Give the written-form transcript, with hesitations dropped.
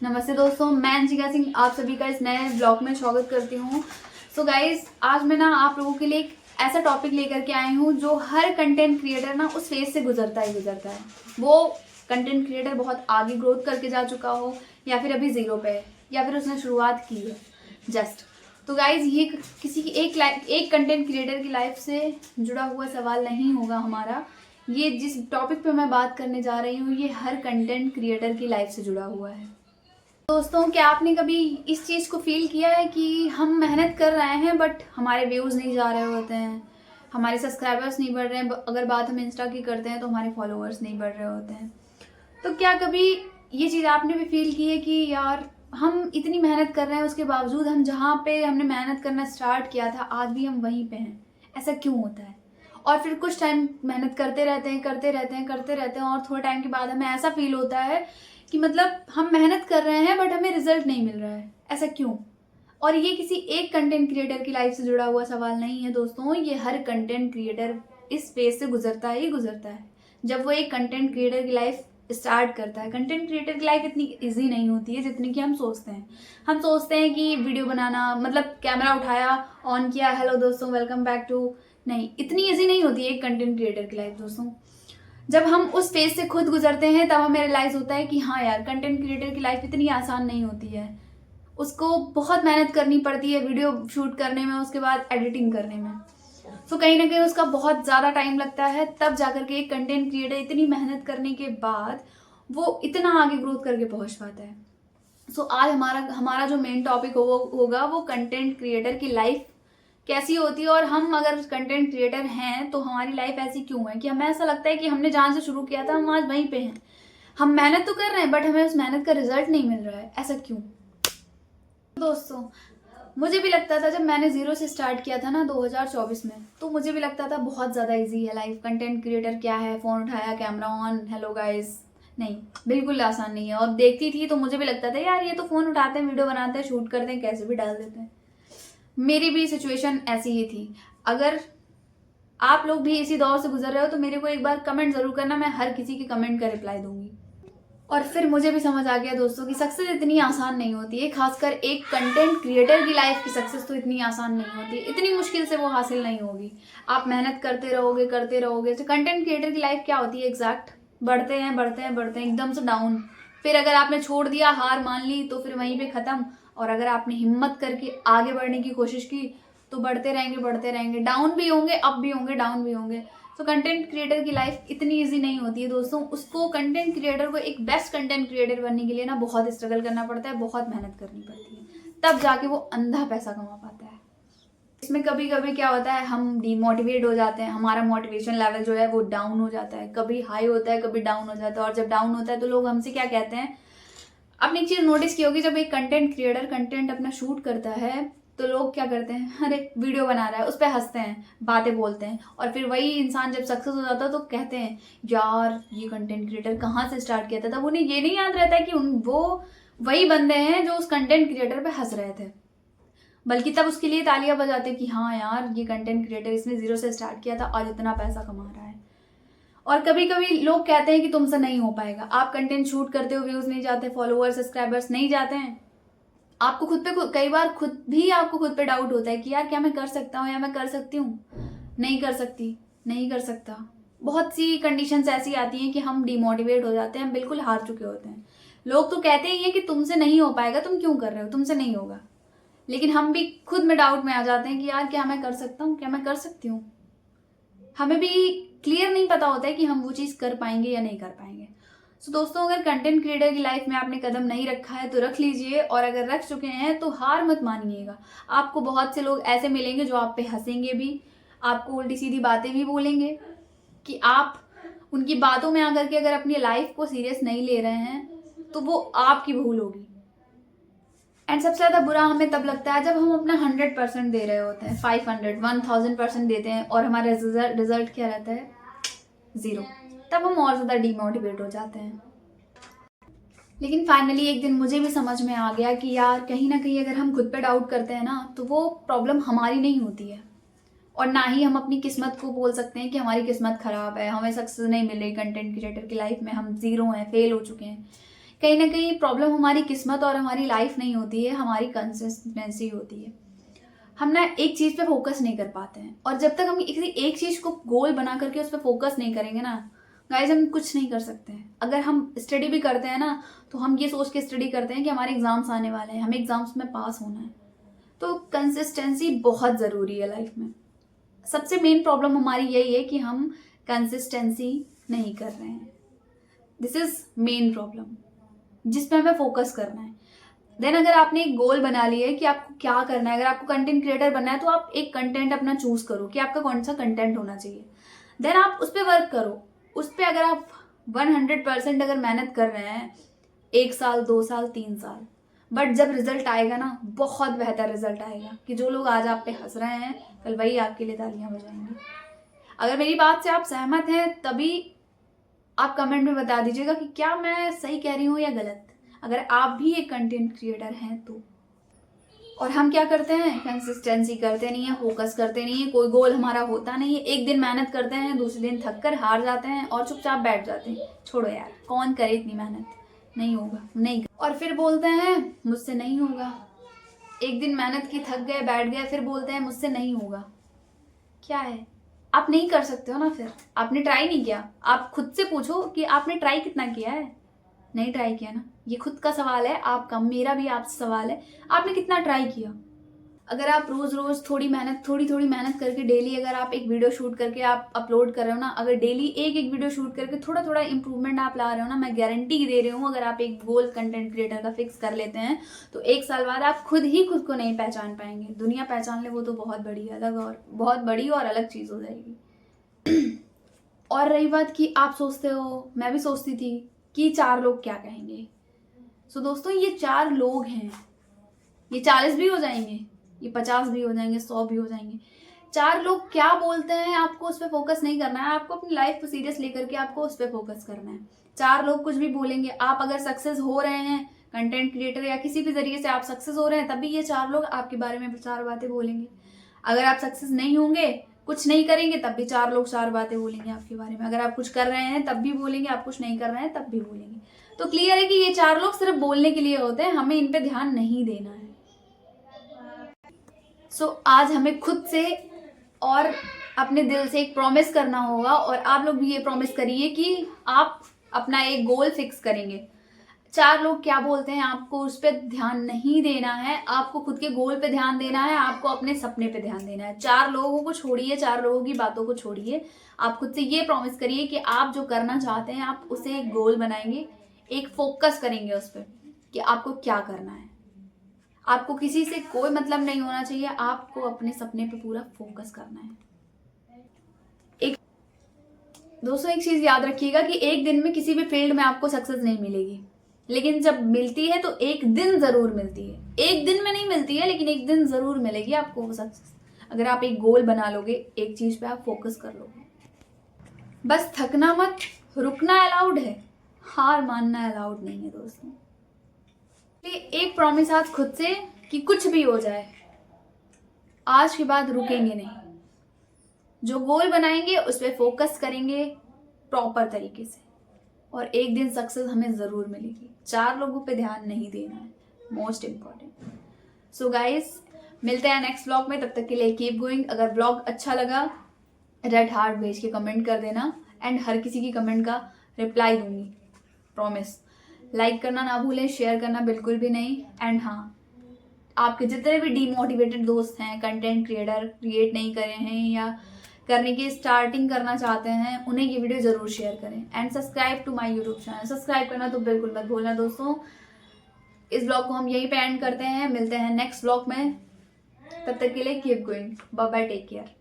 नमस्ते दोस्तों, मैं अंशिका सिंह आप सभी का इस नए ब्लॉग में स्वागत करती हूँ। सो गाइज, आज मैं आप लोगों के लिए एक ऐसा टॉपिक लेकर के आई हूँ जो हर कंटेंट क्रिएटर उस फेज से गुजरता है। वो कंटेंट क्रिएटर बहुत आगे ग्रोथ करके जा चुका हो या फिर अभी जीरो पे है या फिर उसने शुरुआत की है जस्ट। तो गाइज, ये किसी की एक कंटेंट क्रिएटर की लाइफ से जुड़ा हुआ सवाल नहीं होगा हमारा। ये जिस टॉपिक पे मैं बात करने जा रही हूँ ये हर कंटेंट क्रिएटर की लाइफ से जुड़ा हुआ है। दोस्तों, क्या आपने कभी इस चीज़ को फील किया है कि हम मेहनत कर रहे हैं बट हमारे व्यूज़ नहीं जा रहे होते हैं, हमारे सब्सक्राइबर्स नहीं बढ़ रहे हैं, अगर बात हम इंस्टा की करते हैं तो हमारे फॉलोअर्स नहीं बढ़ रहे होते हैं। तो क्या कभी ये चीज़ आपने भी फील की है कि यार हम इतनी मेहनत कर रहे हैं उसके बावजूद हम जहाँ पे हमने मेहनत करना स्टार्ट किया था आज भी हम वहीं पे हैं, ऐसा क्यों होता है? और फिर कुछ टाइम मेहनत करते रहते हैं और थोड़े टाइम के बाद हमें ऐसा फील होता है कि मतलब हम मेहनत कर रहे हैं बट हमें रिजल्ट नहीं मिल रहा है, ऐसा क्यों? और ये किसी एक कंटेंट क्रिएटर की लाइफ से जुड़ा हुआ सवाल नहीं है दोस्तों, ये हर कंटेंट क्रिएटर इस फेज से गुजरता है। जब वो एक कंटेंट क्रिएटर की लाइफ स्टार्ट करता है, कंटेंट क्रिएटर की लाइफ इतनी इजी नहीं होती है जितनी कि हम सोचते हैं। हम सोचते हैं कि वीडियो बनाना मतलब कैमरा उठाया, ऑन किया, हेलो दोस्तों वेलकम बैक टू, नहीं, इतनी इजी नहीं होती है एक कंटेंट क्रिएटर की लाइफ दोस्तों। जब हम उस फेज से खुद गुजरते हैं तब हमें रियलाइज होता है कि हाँ यार, कंटेंट क्रिएटर की लाइफ इतनी आसान नहीं होती है। उसको बहुत मेहनत करनी पड़ती है वीडियो शूट करने में, उसके बाद एडिटिंग करने में। तो कहीं ना कहीं उसका बहुत ज़्यादा टाइम लगता है, तब जाकर के एक कंटेंट क्रिएटर इतनी मेहनत करने के बाद वो इतना आगे ग्रोथ करके पहुंच पाता है। सो आज हमारा जो मेन टॉपिक होगा वो कंटेंट क्रिएटर की लाइफ कैसी होती है, और हम अगर कंटेंट क्रिएटर हैं तो हमारी लाइफ ऐसी क्यों है कि हमें ऐसा लगता है कि हमने जहाँ से शुरू किया था हम आज वहीं पे हैं। हम मेहनत तो कर रहे हैं बट हमें उस मेहनत का रिजल्ट नहीं मिल रहा है, ऐसा क्यों? दोस्तों, मुझे भी लगता था जब मैंने जीरो से स्टार्ट किया था ना 2024 में, तो मुझे भी लगता था बहुत ज़्यादा इजी है लाइफ, कंटेंट क्रिएटर क्या है, फ़ोन उठाया, कैमरा ऑन, हेलो गाइस। नहीं, बिल्कुल आसान नहीं है। और देखती थी तो मुझे भी लगता था यार ये तो फ़ोन उठाते हैं, वीडियो बनाते हैं, शूट करते हैं, कैसे भी डाल देते हैं। मेरी भी सिचुएशन ऐसी ही थी। अगर आप लोग भी इसी दौर से गुजर रहे हो तो मेरे को एक बार कमेंट जरूर करना, मैं हर किसी के कमेंट का रिप्लाई दूंगी। और फिर मुझे भी समझ आ गया दोस्तों कि सक्सेस इतनी आसान नहीं होती है, खासकर एक कंटेंट क्रिएटर की लाइफ की सक्सेस तो इतनी आसान नहीं होती है, इतनी मुश्किल से वो हासिल नहीं होगी। आप मेहनत करते रहोगे तो कंटेंट क्रिएटर की लाइफ क्या होती है एग्जैक्ट, बढ़ते हैं एकदम से डाउन। फिर अगर आपने छोड़ दिया, हार मान ली, तो फिर वहीं पे खत्म। और अगर आपने हिम्मत करके आगे बढ़ने की कोशिश की तो बढ़ते रहेंगे, डाउन भी होंगे, अप भी होंगे, डाउन भी होंगे। तो कंटेंट क्रिएटर की लाइफ इतनी इजी नहीं होती है दोस्तों। उसको कंटेंट क्रिएटर को एक बेस्ट कंटेंट क्रिएटर बनने के लिए ना बहुत स्ट्रगल करना पड़ता है, बहुत मेहनत करनी पड़ती है, तब जाके वो अंधा पैसा कमा पाता है। इसमें कभी कभी क्या होता है, हम डिमोटिवेट हो जाते हैं, हमारा मोटिवेशन लेवल जो है वो डाउन हो जाता है, कभी हाई होता है, कभी डाउन हो जाता है। और जब डाउन होता है तो लोग हमसे क्या कहते हैं, आपने एक चीज नोटिस की होगी, जब एक कंटेंट क्रिएटर कंटेंट अपना शूट करता है तो लोग क्या करते हैं, अरे वीडियो बना रहा है, उस पर हंसते हैं, बातें बोलते हैं। और फिर वही इंसान जब सक्सेस हो जाता है तो कहते हैं यार ये कंटेंट क्रिएटर कहाँ से स्टार्ट किया था। तब उन्हें ये नहीं याद रहता है कि वो वही बंदे हैं जो उस कंटेंट क्रिएटर पे हंस रहे थे, बल्कि तब उसके लिए तालियां बजाते कि हाँ यार ये कंटेंट क्रिएटर, इसने जीरो से स्टार्ट किया था और इतना पैसा कमा रहा है। और कभी कभी लोग कहते हैं कि तुमसे नहीं हो पाएगा, आप कंटेंट शूट करते हो, व्यूज नहीं जाते, फॉलोअर्स सब्सक्राइबर्स नहीं जाते हैं, आपको कई बार आपको खुद पे डाउट होता है कि यार क्या मैं कर सकता हूँ या मैं कर सकती हूँ, नहीं कर सकती, नहीं कर सकता। बहुत सी कंडीशंस ऐसी आती हैं कि हम डिमोटिवेट हो जाते हैं, हम बिल्कुल हार चुके होते हैं। लोग तो कहते ही हैं कि तुमसे नहीं हो पाएगा, तुम क्यों कर रहे हो, तुमसे नहीं होगा। लेकिन हम भी खुद में डाउट में आ जाते हैं कि यार क्या मैं कर सकता हूँ, क्या मैं कर सकती हूँ। हमें भी क्लियर नहीं पता होता है कि हम वो चीज़ कर पाएंगे या नहीं कर पाएंगे। सो दोस्तों, अगर कंटेंट क्रिएटर की लाइफ में आपने कदम नहीं रखा है तो रख लीजिए, और अगर रख चुके हैं तो हार मत मानिएगा। आपको बहुत से लोग ऐसे मिलेंगे जो आप पे हंसेंगे भी, आपको उल्टी सीधी बातें भी बोलेंगे कि आप उनकी बातों में आकर के अगर अपनी लाइफ को सीरियस नहीं ले रहे हैं तो वो आपकी भूल होगी। एंड सबसे ज़्यादा बुरा हमें तब लगता है जब हम अपना 100% दे रहे होते हैं, 500 1000% देते हैं और हमारा रिजल्ट क्या रहता है, जीरो। तब हम और ज़्यादा डिमोटिवेट हो जाते हैं। लेकिन फाइनली एक दिन मुझे भी समझ में आ गया कि यार कहीं ना कहीं अगर हम खुद पे डाउट करते हैं ना तो वो प्रॉब्लम हमारी नहीं होती है, और ना ही हम अपनी किस्मत को बोल सकते हैं कि हमारी किस्मत खराब है, हमें सक्सेस नहीं मिल रही कंटेंट क्रिएटर की लाइफ में, हम जीरो हैं, फेल हो चुके हैं। कहीं ना कहीं प्रॉब्लम हमारी किस्मत और हमारी लाइफ नहीं होती है, हमारी कंसिस्टेंसी होती है। हम ना एक चीज़ पे फोकस नहीं कर पाते हैं, और जब तक हम किसी एक चीज़ को गोल बना करके उस पर फोकस नहीं करेंगे ना गाइस, हम कुछ नहीं कर सकते हैं। अगर हम स्टडी भी करते हैं ना, तो हम ये सोच के स्टडी करते हैं कि हमारे एग्जाम्स आने वाले हैं, हमें एग्जाम्स में पास होना है। तो कंसिस्टेंसी बहुत ज़रूरी है लाइफ में। सबसे मेन प्रॉब्लम हमारी यही है कि हम कंसिस्टेंसी नहीं कर रहे हैं। दिस इज मेन प्रॉब्लम जिस पे हमें फोकस करना है। देन अगर आपने एक गोल बना लिया है कि आपको क्या करना है, अगर आपको कंटेंट क्रिएटर बनना है, तो आप एक कंटेंट अपना चूज करो कि आपका कौन सा कंटेंट होना चाहिए। देन आप उस पर वर्क करो। उस पर अगर आप 100% अगर मेहनत कर रहे हैं 1 साल 2 साल 3 साल, बट जब रिजल्ट आएगा ना, बहुत बेहतर रिजल्ट आएगा कि जो लोग आज आप पे हंस रहे हैं कल वही आपके लिए तालियां बजाएंगे। अगर मेरी बात से आप सहमत हैं तभी आप कमेंट में बता दीजिएगा कि क्या मैं सही कह रही हूँ या गलत, अगर आप भी एक कंटेंट क्रिएटर हैं तो। और हम क्या करते हैं, कंसिस्टेंसी करते नहीं है, फोकस करते नहीं है, कोई गोल हमारा होता नहीं है। एक दिन मेहनत करते हैं, दूसरे दिन थक कर हार जाते हैं और चुपचाप बैठ जाते हैं, छोड़ो यार कौन करे इतनी मेहनत, नहीं होगा नहीं। और फिर बोलते हैं मुझसे नहीं होगा। एक दिन मेहनत की, थक गए, बैठ गए, फिर बोलते हैं मुझसे नहीं होगा। क्या है, आप नहीं कर सकते हो ना, फिर आपने ट्राई नहीं किया। आप खुद से पूछो कि आपने ट्राई कितना किया है। नहीं ट्राई किया ना, ये खुद का सवाल है आपका, मेरा भी आपसे सवाल है, आपने कितना ट्राई किया। अगर आप रोज रोज थोड़ी थोड़ी मेहनत करके डेली अगर आप एक वीडियो शूट करके आप अपलोड कर रहे हो ना, अगर डेली एक वीडियो शूट करके थोड़ा थोड़ा इंप्रूवमेंट आप ला रहे हो ना, मैं गारंटी दे रही हूँ अगर आप एक गोल कंटेंट क्रिएटर का फिक्स कर लेते हैं तो 1 साल बाद आप खुद ही खुद को नहीं पहचान पाएंगे। दुनिया पहचान ले वो तो बहुत बड़ी और अलग चीज हो जाएगी। और रही बात कि आप सोचते हो, मैं भी सोचती थी कि 4 लोग क्या कहेंगे। सो दोस्तों, ये 4 लोग हैं, ये 40 भी हो जाएंगे, ये 50 भी हो जाएंगे, 100 भी हो जाएंगे। 4 लोग क्या बोलते हैं आपको उस पर फोकस नहीं करना है। आपको अपनी लाइफ को सीरियस लेकर के आपको उस पर फोकस करना है। 4 लोग कुछ भी बोलेंगे, आप अगर सक्सेस हो रहे हैं कंटेंट क्रिएटर या किसी भी जरिए से आप सक्सेस हो रहे हैं, तभी ये 4 लोग आपके बारे में 4 बातें बोलेंगे। अगर आप सक्सेस नहीं होंगे, कुछ नहीं करेंगे, तब भी 4 लोग 4 बातें बोलेंगे आपके बारे में। अगर आप कुछ कर रहे हैं तब भी बोलेंगे, आप कुछ नहीं कर रहे हैं तब भी बोलेंगे। तो क्लियर है कि ये 4 लोग सिर्फ बोलने के लिए होते हैं, हमें इन पे ध्यान नहीं देना है। सो आज हमें खुद से और अपने दिल से एक प्रॉमिस करना होगा, और आप लोग भी ये प्रॉमिस करिए कि आप अपना एक गोल फिक्स करेंगे। 4 लोग क्या बोलते हैं आपको उस पर ध्यान नहीं देना है, आपको खुद के गोल पे ध्यान देना है, आपको अपने सपने पे ध्यान देना है। 4 लोगों को छोड़िए, 4 लोगों की बातों को छोड़िए। आप खुद से ये प्रॉमिस करिए कि आप जो करना चाहते हैं आप उसे एक गोल बनाएंगे, एक फोकस करेंगे उस पर कि आपको क्या करना है। आपको किसी से कोई मतलब नहीं होना चाहिए, आपको अपने सपने पे पूरा फोकस करना है। दोस्तों एक चीज याद रखिएगा कि एक दिन में किसी भी फील्ड में आपको सक्सेस नहीं मिलेगी, लेकिन जब मिलती है तो एक दिन जरूर मिलती है। एक दिन में नहीं मिलती है, लेकिन एक दिन जरूर मिलेगी आपको वो सक्सेस, अगर आप एक गोल बना लोगे, एक चीज पे आप फोकस कर लोगे। बस थकना मत, रुकना अलाउड है, हार मानना अलाउड नहीं है दोस्तों। एक प्रॉमिस आज खुद से कि कुछ भी हो जाए आज के बाद रुकेंगे नहीं। जो गोल बनाएंगे उस पर फोकस करेंगे प्रॉपर तरीके से, और एक दिन सक्सेस हमें जरूर मिलेगी। 4 लोगों पे ध्यान नहीं देना है, मोस्ट इम्पॉर्टेंट। सो गाइस, मिलते हैं नेक्स्ट ब्लॉग में, तब तक के लिए कीप गोइंग। अगर ब्लॉग अच्छा लगा रेड हार्ट भेज के कमेंट कर देना, एंड हर किसी की कमेंट का रिप्लाई दूंगी, प्रॉमिस। लाइक करना ना भूलें, शेयर करना बिल्कुल भी नहीं। एंड हाँ, आपके जितने भी डीमोटिवेटेड दोस्त हैं, कंटेंट क्रिएटर क्रिएट नहीं करे हैं या करने की स्टार्टिंग करना चाहते हैं, उन्हें ये वीडियो जरूर शेयर करें। And subscribe to my YouTube channel, subscribe करना तो बिल्कुल मत भूलना दोस्तों। इस ब्लॉग को हम यहीं पे एंड करते हैं, मिलते हैं नेक्स्ट ब्लॉग में, तब तक के लिए keep going, bye bye, take care.